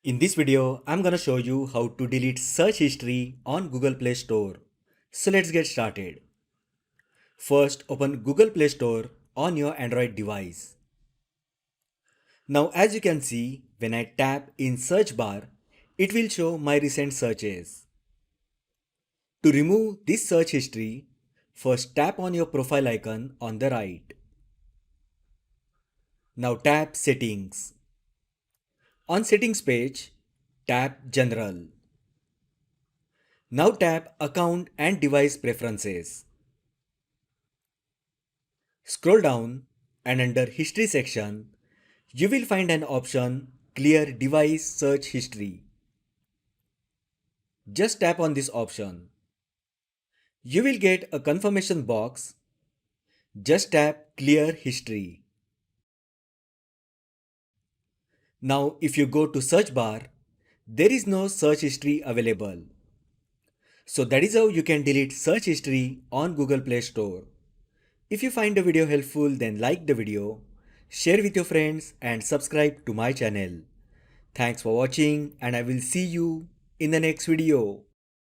In this video, I'm gonna show you how to delete search history on Google Play Store. So let's get started. First, open Google Play Store on your Android device. Now as you can see, when I tap in search bar, it will show my recent searches. To remove this search history, first tap on your profile icon on the right. Now tap Settings. On Settings page, tap General. Now tap Account and Device Preferences. Scroll down and under History section, you will find an option Clear Device Search History. Just tap on this option. You will get a confirmation box. Just tap Clear History. Now if you go to search bar, there is no search history available. So that is how you can delete search history on Google Play Store. If you find the video helpful, then like the video, share with your friends and subscribe to my channel. Thanks for watching and I will see you in the next video.